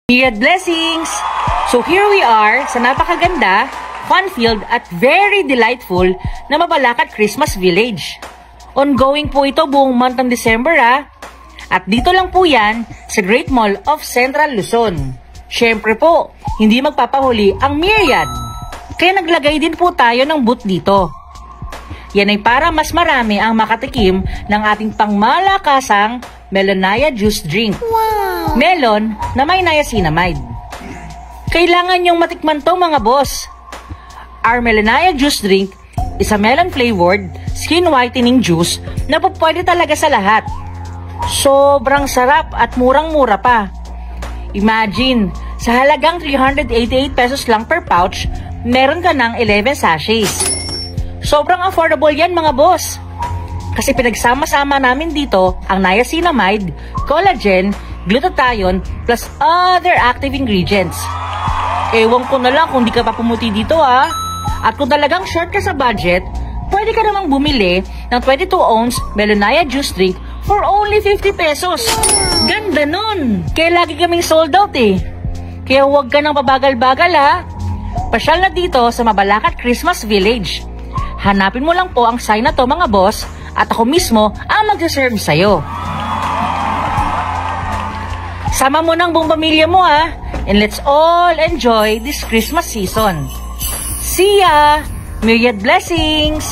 Myriad blessings! So here we are sa napakaganda, fun-filled at very delightful na Mabalacat Christmas Village. Ongoing po ito buong month ng December At dito lang po yan sa Great Mall of Central Luzon. Syempre po, hindi magpapahuli ang Myriad. Kaya naglagay din po tayo ng booth dito. Yan ay para mas marami ang makatikim ng ating pangmalakasang Melonaya Juice Drink. Wow! Melon na may niacinamide. Kailangan nyong matikman to mga boss. Our Melonaya Juice Drink is a melon-flavored, skin whitening juice na pwede talaga sa lahat. Sobrang sarap at murang-mura pa. Imagine, sa halagang 388 pesos lang per pouch, meron ka ng 11 sachets. Sobrang affordable yan mga boss. Kasi pinagsama-sama namin dito ang niacinamide, collagen, glutathione, plus other active ingredients. Ewan ko na lang kung di ka pa pumuti dito At kung talagang short ka sa budget, pwede ka namang bumili ng 22 ounce Melonaya Juice Drink for only 50 pesos. Ganda nun! Kaya lagi kaming sold out Kaya huwag ka nang pabagal-bagal Pasyal na dito sa Mabalacat Christmas Village. Hanapin mo lang po ang sign na to mga boss at ako mismo ang magsaserve sa'yo. Sama mo ng buong pamilya mo and let's all enjoy this Christmas season. See ya! Myriad blessings!